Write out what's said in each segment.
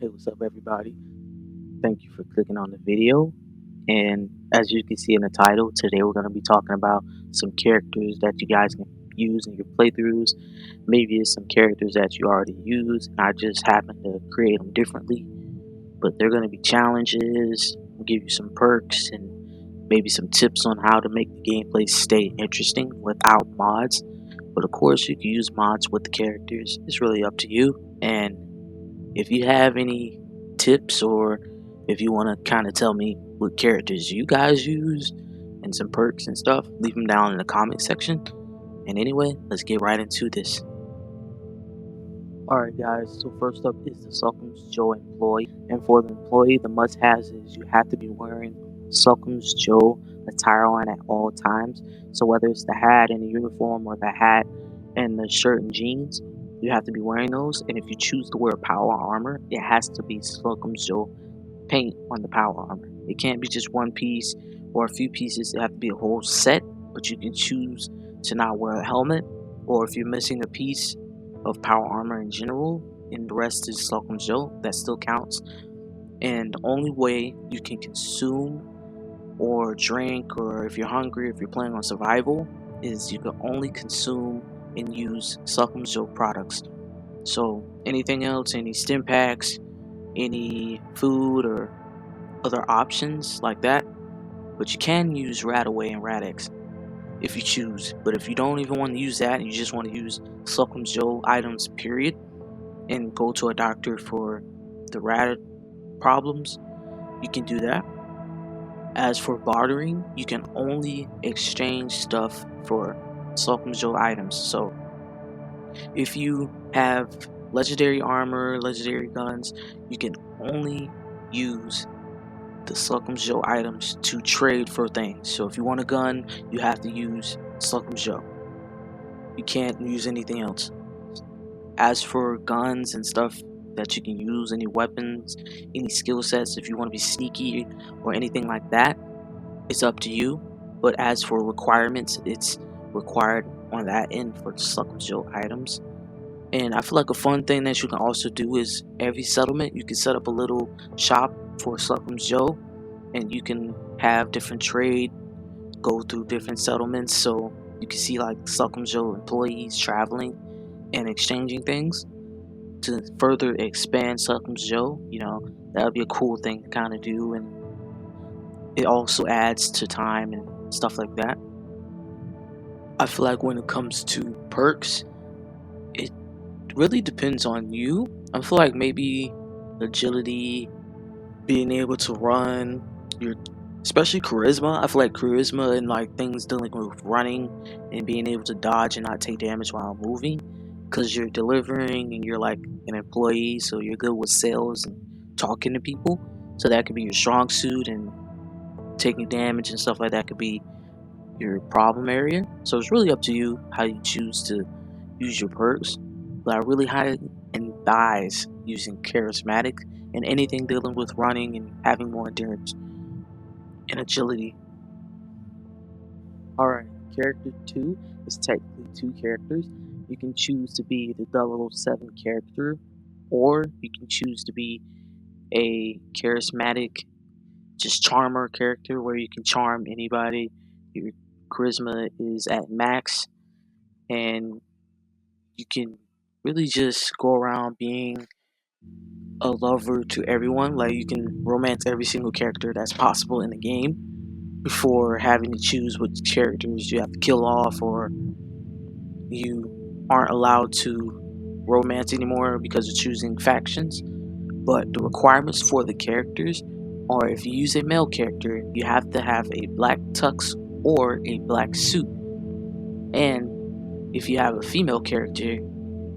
Hey, what's up, everybody? Thank you for clicking on the video. And as you can see in the title, today we're going to be talking about some characters that you guys can use in your playthroughs. Maybe it's some characters that you already use, and I just happen to create them differently. But they're going to be challenges, give you some perks, and maybe some tips on how to make the gameplay stay interesting without mods. But of course, you can use mods with the characters. It's really up to you. And if you have any tips or if you want to kind of tell me what characters you guys use and some perks and stuff, leave them down in the comment section. And anyway, let's get right into this. Alright guys, so first up is the Suckums Joe employee. And for the employee, the must-haves is you have to be wearing Suckums Joe attire on at all times. So whether it's the hat and the uniform or the hat and the shirt and jeans, you have to be wearing those. And if you choose to wear power armor, it has to be Suckums Joe paint on the power armor. It can't be just one piece or a few pieces. It have to be a whole set, but you can choose to not wear a helmet, or if you're missing a piece of power armor in general and the rest is Slocum's Joe, that still counts. And the only way you can consume or drink, or if you're hungry, if you're playing on survival, is you can only consume and use Slocum's Joe products. So anything else, any stim packs, any food or other options like that, but you can use Radaway and Radex if you choose. But if you don't even want to use that and you just want to use Slocum's Joe items period and go to a doctor for the rat problems, you can do that. As for bartering, you can only exchange stuff for Slocum's Joe items. So if you have legendary armor, legendary guns, you can only use the Slocum's Joe items to trade for things. So if you want a gun, you have to use Slocum's Joe. You can't use anything else. As for guns and stuff that you can use, any weapons, any skill sets, if you want to be sneaky or anything like that, it's up to you. But as for requirements, it's required on that end for Slocum's Joe items. And I feel like a fun thing that you can also do is every settlement you can set up a little shop for Slocum's Joe, and you can have different trade go through different settlements, so you can see like Slocum's Joe employees traveling and exchanging things to further expand Slocum's Joe. That would be a cool thing to kind of do, and it also adds to time and stuff like that. I feel like when it comes to perks, it really depends on you. I feel like maybe agility, being able to run, your especially charisma. I feel like charisma and like things dealing with running and being able to dodge and not take damage while moving, because you're delivering and you're like an employee, so you're good with sales and talking to people. So that could be your strong suit, and taking damage and stuff like that could be your problem area. So it's really up to you how you choose to use your perks. But I really highly advise using charismatic and anything dealing with running and having more endurance and agility. Alright, character 2 is technically 2 characters. You can choose to be the 007 character, or you can choose to be a charismatic, just charmer character where you can charm anybody. Your charisma is at max, and you can really just go around being a lover to everyone. Like you can romance every single character that's possible in the game before having to choose which characters you have to kill off, or you aren't allowed to romance anymore because of choosing factions. But the requirements for the characters are, if you use a male character, you have to have a black tux or a black suit. And if you have a female character,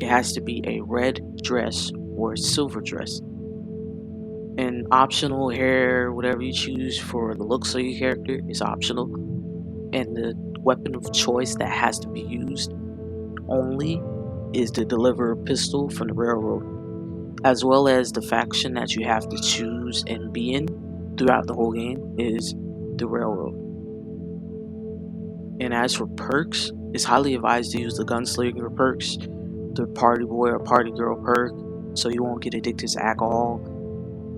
it has to be a red dress or a silver dress. And optional hair, whatever you choose for the looks of your character, is optional. And the weapon of choice that has to be used only is the deliver pistol from the railroad, as well as the faction that you have to choose and be in throughout the whole game is the railroad. And as for perks, it's highly advised to use the gunslinger perks, the party boy or party girl perk, so you won't get addicted to alcohol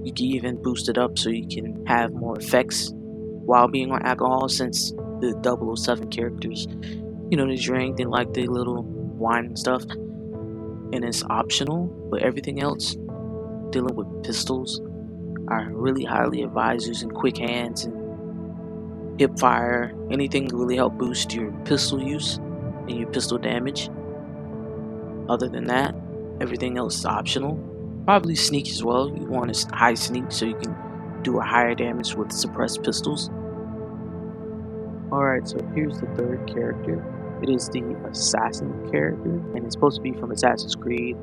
You can even boost it up so you can have more effects while being on alcohol, since the 007 characters, they drink, they like the little wine and stuff, and it's optional, but everything else dealing with pistols, I really highly advise using quick hands and hip fire, anything to really help boost your pistol use and your pistol damage. Other than that, everything else is optional. Probably sneak as well. You want a high sneak so you can do a higher damage with suppressed pistols. Alright, so here's the third character. It is the assassin character, and it's supposed to be from Assassin's Creed.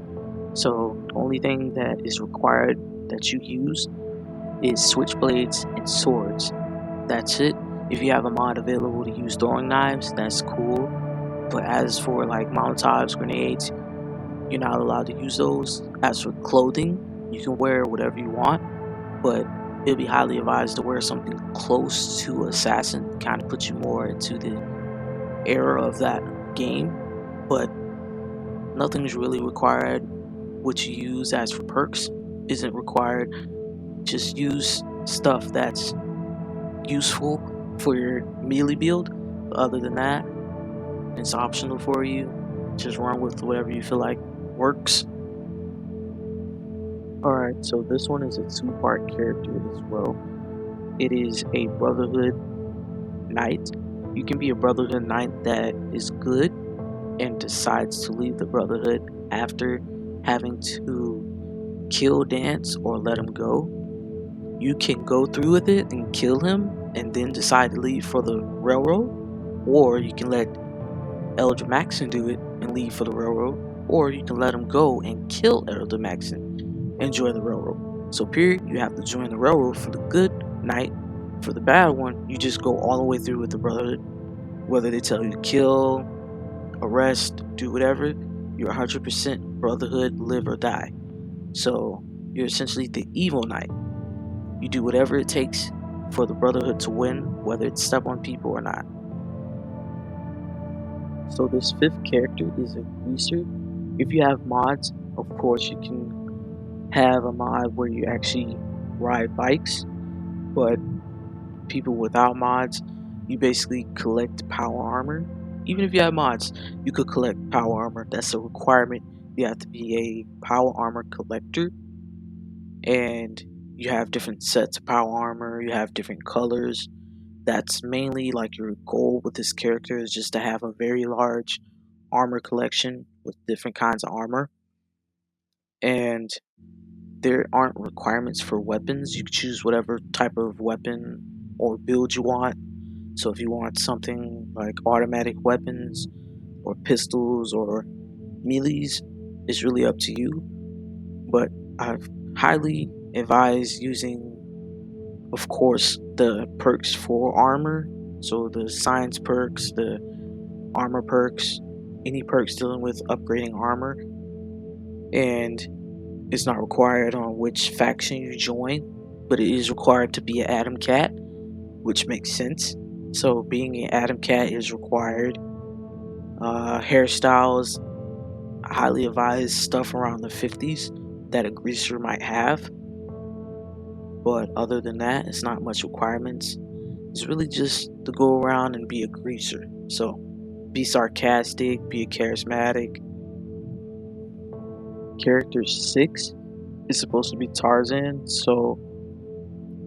So the only thing that is required that you use is switchblades and swords. That's it. If you have a mod available to use throwing knives, that's cool. But as for like Molotovs, grenades, you're not allowed to use those. As for clothing, you can wear whatever you want, but it'll be highly advised to wear something close to assassin, kind of put you more into the era of that game. But nothing's really required. What you use as for perks isn't required. Just use stuff that's useful for your melee build. Other than that, it's optional for you. Just run with whatever you feel like works. Alright, so this one is a two-part character as well. It is a Brotherhood Knight. You can be a Brotherhood Knight that is good and decides to leave the Brotherhood after having to kill Dance or let him go. You can go through with it and kill him and then decide to leave for the Railroad, or you can let Elder Maxon do it and leave for the Railroad, or you can let him go and kill Elder Maxon and join the Railroad. So period, you have to join the Railroad for the good Knight. For the bad one, you just go all the way through with the Brotherhood. Whether they tell you to kill, arrest, do whatever, you're 100% Brotherhood, live or die. So you're essentially the evil Knight. You do whatever it takes for the Brotherhood to win, whether it's step on people or not. So this fifth character is a greaser. If you have mods, of course you can have a mod where you actually ride bikes, but people without mods, you basically collect power armor. Even if you have mods, you could collect power armor. That's a requirement. You have to be a power armor collector, and you have different sets of power armor. You have different colors. That's mainly like your goal with this character, is just to have a very large armor collection with different kinds of armor. And there aren't requirements for weapons. You can choose whatever type of weapon or build you want. So if you want something like automatic weapons or pistols or melees, it's really up to you. But I highly advise using, of course, the perks for armor. So the science perks, the armor perks, any perks dealing with upgrading armor. And it's not required on which faction you join, but it is required to be an Atom Cat, which makes sense. So being an Atom Cat is required. Hairstyles, I highly advise stuff around the 50s that a greaser might have. But other than that, it's not much requirements. It's really just to go around and be a greaser. So be sarcastic, be charismatic. Character 6 is supposed to be Tarzan, so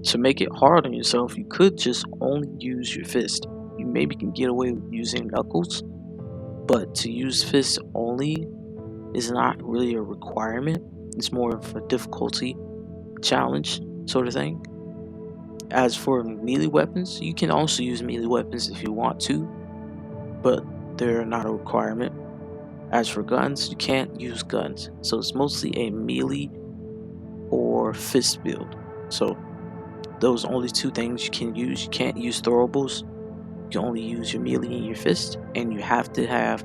to make it hard on yourself, you could just only use your fist. You maybe can get away with using knuckles, but to use fists only is not really a requirement. It's more of a difficulty challenge sort of thing. As for melee weapons, you can also use melee weapons if you want to, but they're not a requirement. As for guns, you can't use guns, so it's mostly a melee or fist build. So those are only two things you can use. You can't use throwables. You can only use your melee and your fist, and you have to have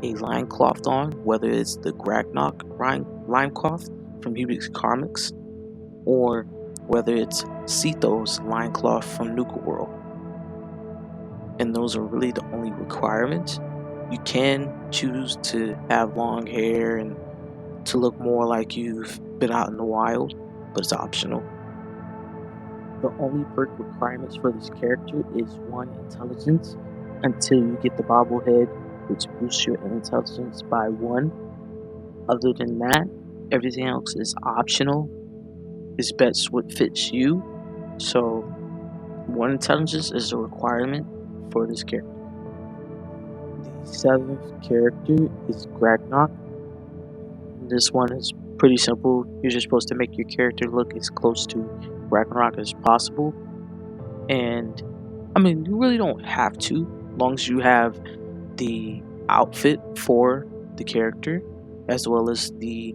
a loincloth on, whether it's the Gragnok loincloth from Hubix Comics, or whether it's Sito's loincloth from Nuka World. And those are really the only requirements. You can choose to have long hair and to look more like you've been out in the wild, but it's optional. The only perk requirements for this character is 1 intelligence until you get the bobblehead, which boosts your intelligence by 1. Other than that, everything else is optional. It's best what fits you. So 1 intelligence is a requirement for this character. The 7th character is Gragnock. This one is pretty simple. You're just supposed to make your character look as close to Ragnarok as possible. And I mean, you really don't have to, as long as you have the outfit for the character as well as the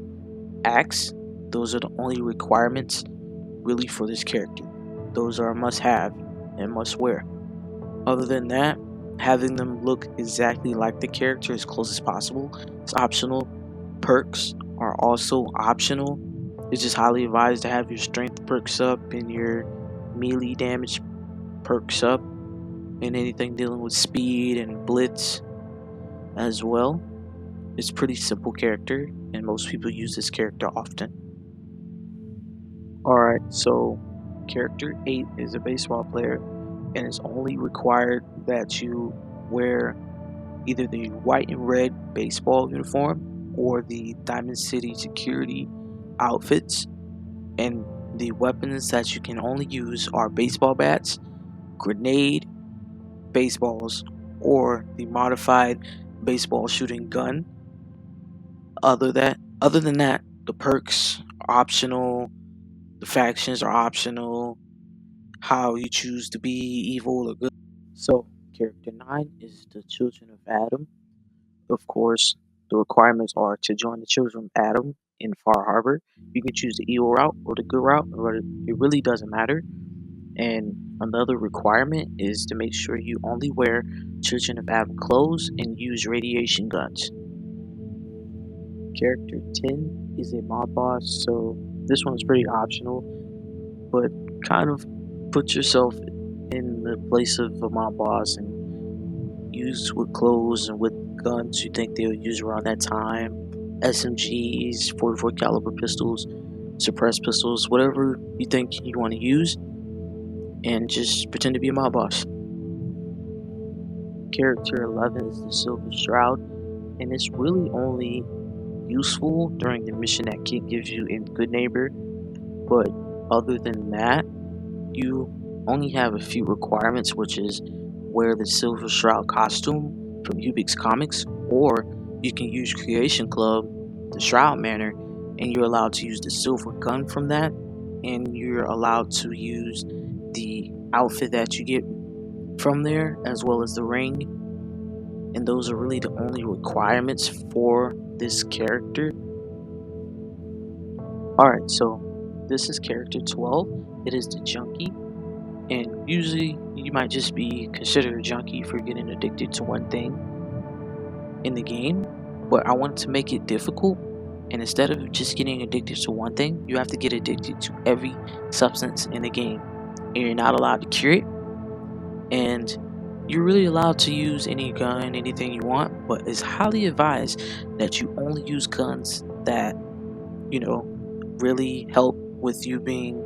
axe. Those are the only requirements really for this character. Those are a must have and must wear. Other than that, having them look exactly like the character as close as possible is optional. Perks are also optional. It's just highly advised to have your strength perks up and your melee damage perks up, and anything dealing with speed and blitz as well. It's a pretty simple character, and most people use this character often. Alright, so character 8 is a baseball player, and it's only required that you wear either the white and red baseball uniform or the Diamond City security outfits. And the weapons that you can only use are baseball bats, grenade, baseballs, or the modified baseball shooting gun. Other than that, the perks are optional, the factions are optional, how you choose to be evil or good. So, character 9 is the Children of Adam. Of course, the requirements are to join the Children of Adam in Far Harbor. You can choose the evil route or the good route, but it really doesn't matter. And another requirement is to make sure you only wear Children of Adam clothes and use radiation guns. Character 10 is a mob boss, so this one's pretty optional, but kind of put yourself in the place of a mob boss and use what clothes and what guns you think they'll use around that time. SMGs, 44 caliber pistols, suppressed pistols, whatever you think you want to use, and just pretend to be a mob boss. Character 11 is the Silver Shroud, and it's really only useful during the mission that Kid gives you in Good Neighbor, but other than that, you only have a few requirements, which is wear the Silver Shroud costume from Ubix Comics, or you can use Creation Club, the Shroud Manor, and you're allowed to use the silver gun from that, and you're allowed to use the outfit that you get from there, as well as the ring. And those are really the only requirements for this character. Alright, so this is character 12. It is the Junkie. And usually you might just be considered a junkie for getting addicted to one thing in the game. But I wanted to make it difficult. And instead of just getting addicted to one thing, you have to get addicted to every substance in the game. And you're not allowed to cure it. And you're really allowed to use any gun, anything you want, but it's highly advised that you only use guns that, really help with you being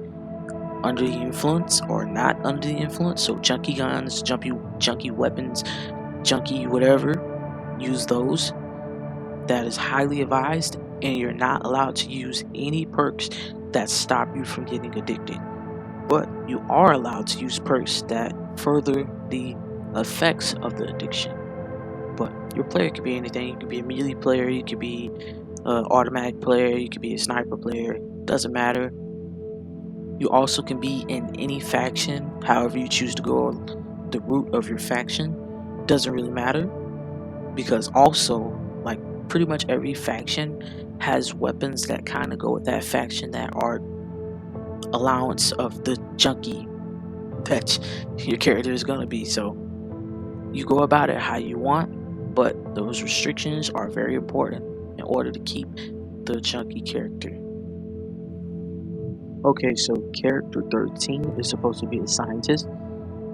under the influence or not under the influence. So junky guns, junky weapons, junky whatever, use those. That is highly advised, and you're not allowed to use any perks that stop you from getting addicted. But you are allowed to use perks that further the effects of the addiction. But your player could be anything. You could be a melee player, you could be an automatic player, you could be a sniper player, doesn't matter. You also can be in any faction, however you choose to go the route of your faction. Doesn't really matter, because also, like, pretty much every faction has weapons that kind of go with that faction that are allowance of the junkie that your character is going to be. So you go about it how you want, but those restrictions are very important in order to keep the junkie character. Okay, so character 13 is supposed to be a scientist,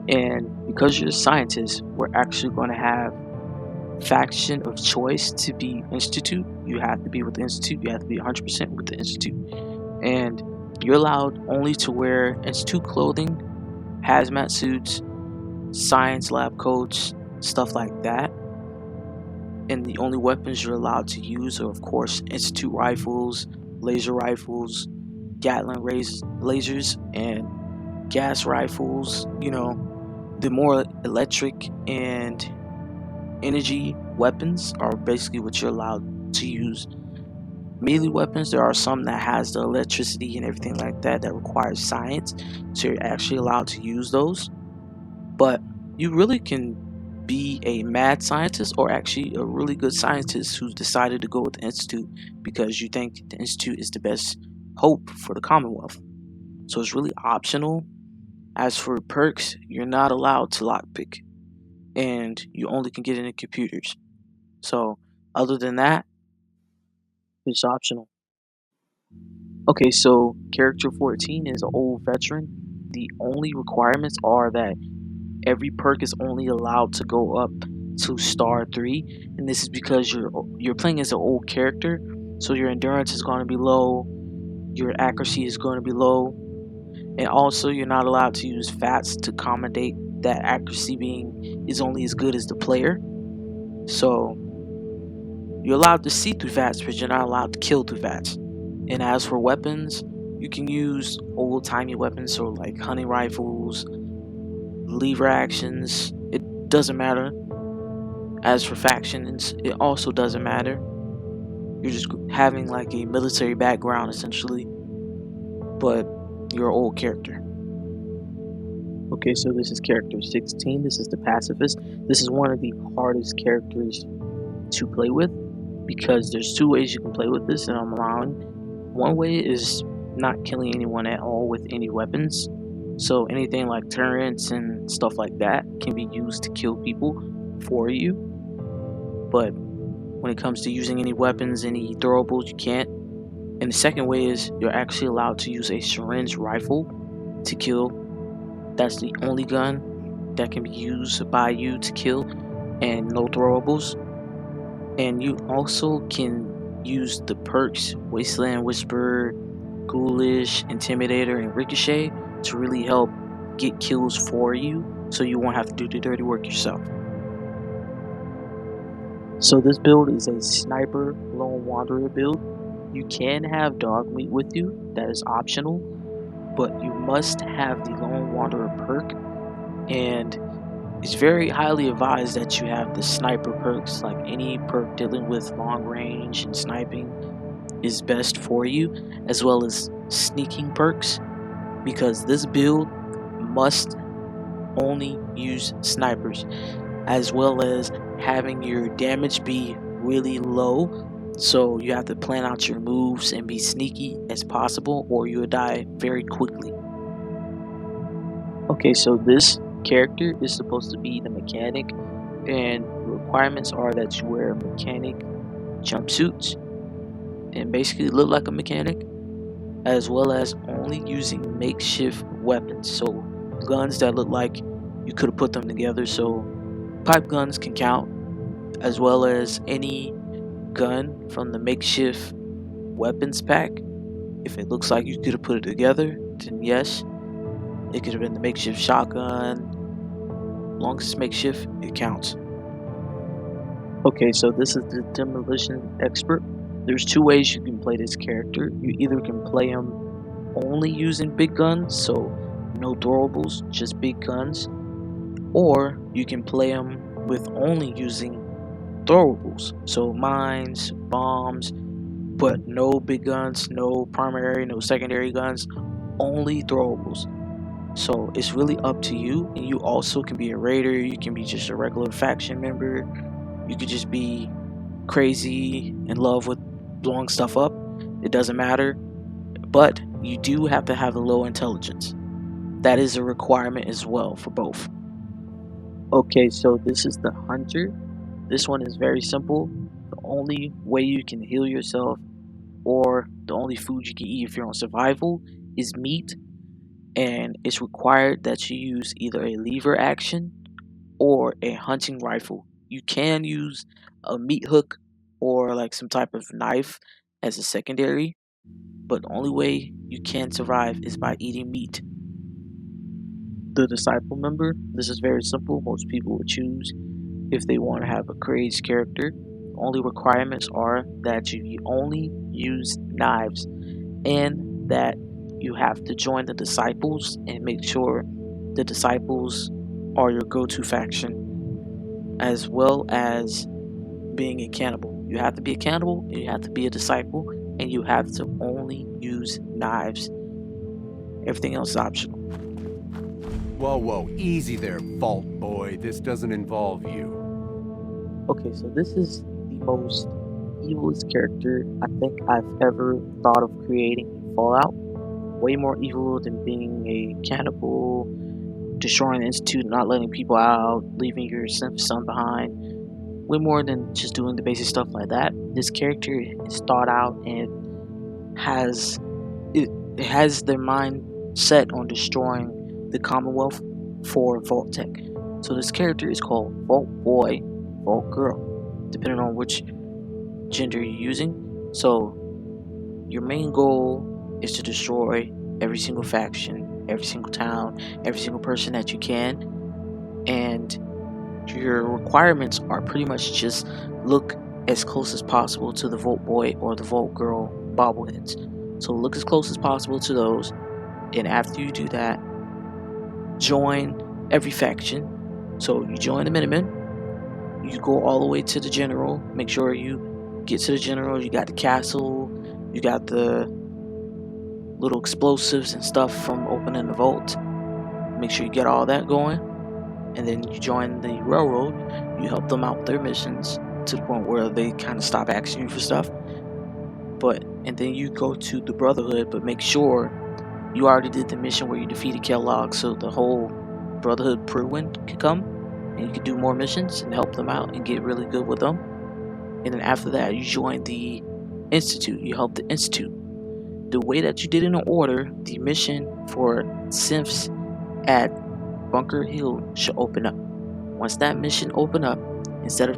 and because you're a scientist, we're actually going to have faction of choice to be Institute. You have to be with the Institute, you have to be 100% with the Institute. And You're allowed only to wear institute clothing, hazmat suits, science lab coats, stuff like that. And the only weapons you're allowed to use are, of course, institute rifles, laser rifles, Gatling lasers, and gas rifles. The more electric and energy weapons are basically what you're allowed to use. Melee weapons, there are some that has the electricity and everything like that that requires science, so you're actually allowed to use those. But you really can be a mad scientist or actually a really good scientist who's decided to go with the institute because you think the institute is the best hope for the Commonwealth. So it's really optional. As for perks, you're not allowed to lockpick, and you only can get it in computers. So other than that, it's optional. Okay, so character 14 is an old veteran. The only requirements are that every perk is only allowed to go up to star 3, and this is because you're playing as an old character, so your endurance is going to be low, your accuracy is going to be low, and also you're not allowed to use fats to accommodate that accuracy being is only as good as the player. So you're allowed to see through VATS, but you're not allowed to kill through VATS. And as for weapons, you can use old timey weapons, so like hunting rifles, lever actions. It doesn't matter. As for factions, it also doesn't matter. You're just having like a military background essentially, but you're an old character. Okay, so this is character 16. This is the pacifist. This is one of the hardest characters to play with because there's two ways you can play with this, and I'm allowing. One way is not killing anyone at all with any weapons. So anything like turrets and stuff like that can be used to kill people for you. But when it comes to using any weapons, any throwables, you can't. And the second way is you're actually allowed to use a syringe rifle to kill. That's the only gun that can be used by you to kill, and no throwables. And you also can use the perks Wasteland Whisperer, Ghoulish, Intimidator, and Ricochet to really help get kills for you so you won't have to do the dirty work yourself. So this build is a sniper lone wanderer build. You can have dog meat with you, that is optional, but you must have the lone wanderer perk, and it's very highly advised that you have the sniper perks. Like any perk dealing with long range and sniping is best for you, as well as sneaking perks, because this build must only use snipers, as well as having your damage be really low. So you have to plan out your moves and be sneaky as possible, or you'll die very quickly. Okay, so this character is supposed to be the mechanic, and the requirements are that you wear mechanic jumpsuits and basically look like a mechanic, as well as only using makeshift weapons. So guns that look like you could have put them together. So pipe guns can count, as well as any gun from the makeshift weapons pack. If it looks like you could have put it together, then yes, it could have been the makeshift shotgun. Long as it's makeshift, it counts. Okay, so this is the demolition expert. There's two ways you can play this character. You either can play him only using big guns, so no throwables, just big guns, or you can play him with only using throwables, so mines, bombs, but no big guns, no primary, no secondary guns, only throwables. So it's really up to you, and you also can be a raider, you can be just a regular faction member, you could just be crazy in love with blowing stuff up. It doesn't matter, but you do have to have a low intelligence. That is a requirement as well for both. Okay, so this is the hunter. This one is very simple. The only way you can heal yourself, or the only food you can eat if you're on survival, is meat, and it's required that you use either a lever action or a hunting rifle. You can use a meat hook or like some type of knife as a secondary, but the only way you can survive is by eating meat. The disciple member, this is very simple. Most people would choose if they want to have a crazed character. The only requirements are that you only use knives and that you have to join the disciples and make sure the disciples are your go-to faction, as well as being a cannibal. You have to be a cannibal, you have to be a disciple, and you have to only use knives. Everything else is optional. Whoa, whoa, easy there, Vault Boy. This doesn't involve you. Okay, so this is the most evilest character I think I've ever thought of creating in Fallout. Way more evil than being a cannibal, destroying the institute, not letting people out, leaving your son behind. Way more than just doing the basic stuff like that. This character is thought out and has it has their mind set on destroying the Commonwealth for Vault Tech. So this character is called Vault Boy, Vault Girl, depending on which gender you're using. So your main goal is to destroy every single faction, every single town, every single person that you can, and your requirements are pretty much just look as close as possible to the Vault Boy or the Vault Girl bobbleheads. So look as close as possible to those, and after you do that, join every faction. So you join the Minutemen, you go all the way to the General, make sure you get to the General, you got the castle, you got the little explosives and stuff from opening the vault. Make sure you get all that going, and then you join the railroad. You help them out with their missions to the point where they kind of stop asking you for stuff. And then you go to the Brotherhood, but make sure you already did the mission where you defeated Kellogg, so the whole Brotherhood Pruin can come, and you can do more missions and help them out and get really good with them. And then after that, you join the Institute. You help the Institute. The way that you did in order, the mission for synths at Bunker Hill should open up. Once that mission open up, instead of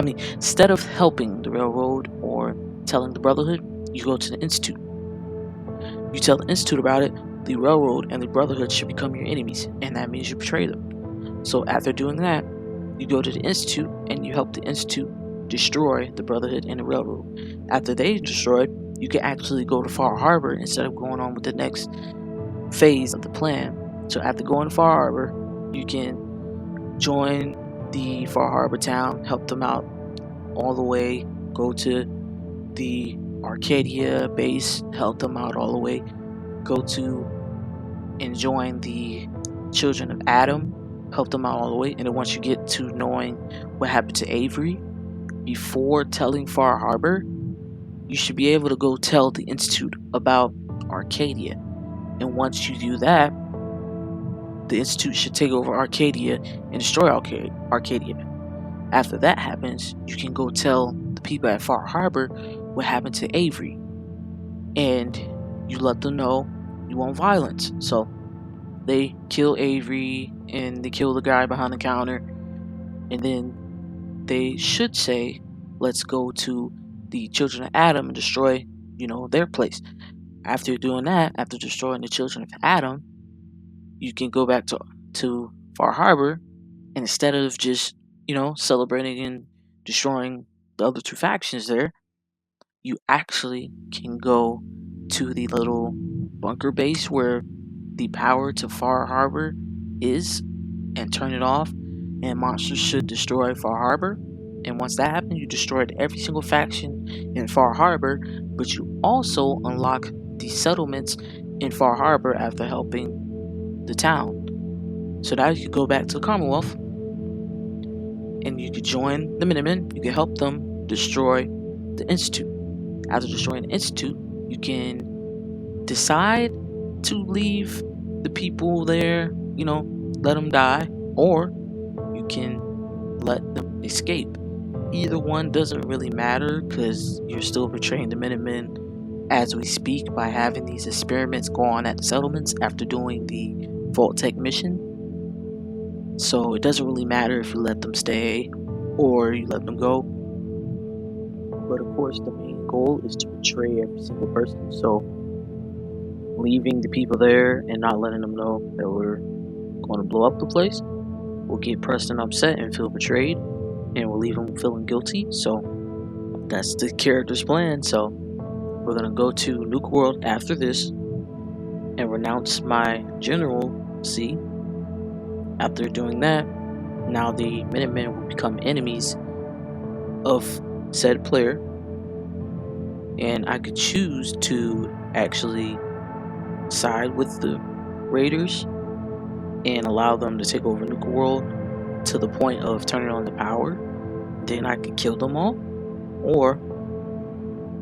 instead of helping the railroad or telling the Brotherhood, you go to the Institute. You tell the Institute about it, the railroad and the Brotherhood should become your enemies, and that means you betray them. So after doing that, you go to the Institute and you help the Institute destroy the Brotherhood and the railroad. After they destroyed, you can actually go to Far Harbor instead of going on with the next phase of the plan. So after going to Far Harbor, you can join the Far Harbor town, help them out all the way, go to the Arcadia base, help them out all the way, go to and join the Children of Adam, help them out all the way, and then once you get to knowing what happened to Avery, before telling Far Harbor, you should be able to go tell the Institute about Arcadia. And once you do that, the Institute should take over Arcadia and destroy Arcadia. After that happens, you can go tell the people at Far Harbor what happened to Avery. And you let them know you want violence. So they kill Avery and they kill the guy behind the counter. And then they should say, let's go to the Children of Adam and destroy, their place. After doing that, after destroying the Children of Adam, you can go back to Far Harbor, and instead of just, celebrating and destroying the other two factions there, you actually can go to the little bunker base where the power to Far Harbor is and turn it off, and monsters should destroy Far Harbor. And once that happens, you destroyed every single faction in Far Harbor, but you also unlock the settlements in Far Harbor after helping the town. So now you can go back to the Commonwealth and you can join the Minutemen. You can help them destroy the Institute. After destroying the Institute, you can decide to leave the people there, let them die, or you can let them escape. Either one doesn't really matter because you're still betraying the Minutemen as we speak by having these experiments go on at the settlements after doing the Vault Tech mission. So it doesn't really matter if you let them stay or you let them go. But of course, the main goal is to betray every single person. So leaving the people there and not letting them know that we're going to blow up the place will get Preston upset and feel betrayed, and will leave him feeling guilty. So that's the character's plan. So we're gonna go to Nuke World after this and renounce my generalcy. After doing that, now the Minutemen will become enemies of said player, and I could choose to actually side with the Raiders and allow them to take over Nuka World to the point of turning on the power. Then I could kill them all, or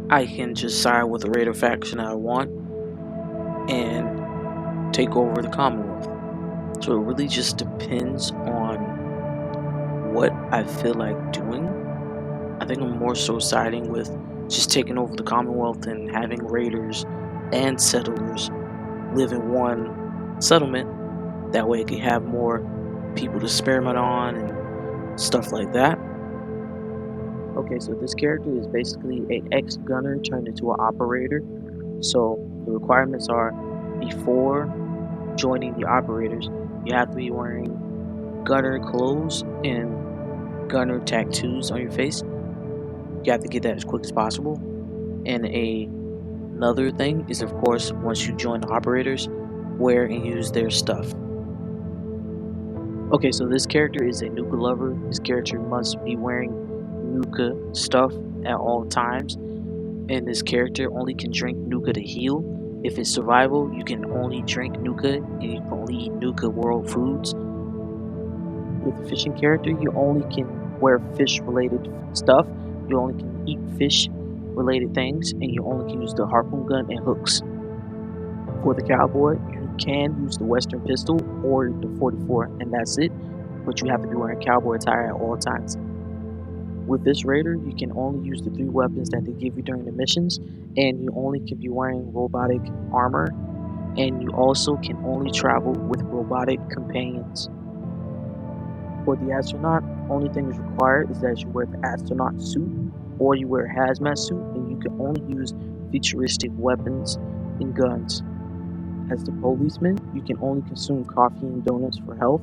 I can just side with the Raider faction I want and take over the Commonwealth. So it really just depends on what I feel like doing. I think I'm more so siding with just taking over the Commonwealth and having raiders and settlers live in one settlement. That way I can have more people to experiment on and stuff like that. Okay, so this character is basically an ex-gunner turned into an operator. So the requirements are, before joining the operators, you have to be wearing gunner clothes and gunner tattoos on your face. You have to get that as quick as possible. And another thing is, of course, once you join the operators, wear and use their stuff. Okay, so this character is a Nuka lover. This character must be wearing Nuka stuff at all times. And this character only can drink Nuka to heal. If it's survival, you can only drink Nuka and you can only eat Nuka world foods. With the fishing character, you only can wear fish related stuff. You only can eat fish related things, and you only can use the harpoon gun and hooks. For the cowboy, you can use the western pistol or the 44, and that's it. But you have to be wearing cowboy attire at all times. With this raider, you can only use the 3 weapons that they give you during the missions, and you only can be wearing robotic armor, and you also can only travel with robotic companions. For the astronaut, only thing is required is that you wear the astronaut suit or you wear a hazmat suit, and you can only use futuristic weapons and guns. As the policeman, you can only consume coffee and donuts for health,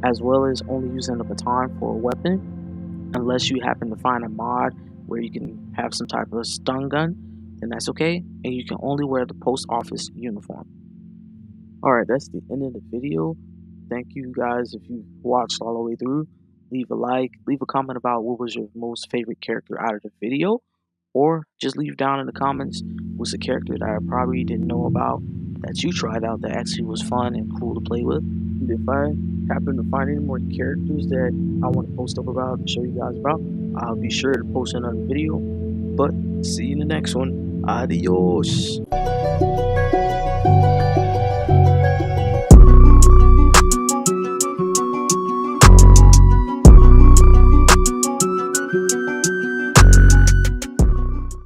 as well as only using a baton for a weapon, unless you happen to find a mod where you can have some type of stun gun, then that's okay, and you can only wear the post office uniform. Alright, that's the end of the video. Thank you guys if you watched all the way through. Leave a like, leave a comment about what was your most favorite character out of the video, or just leave down in the comments what's a character that I probably didn't know about that you tried out that actually was fun and cool to play with. And if I happen to find any more characters that I want to post up about and show you guys about, I'll be sure to post another video. But see you in the next one. Adios.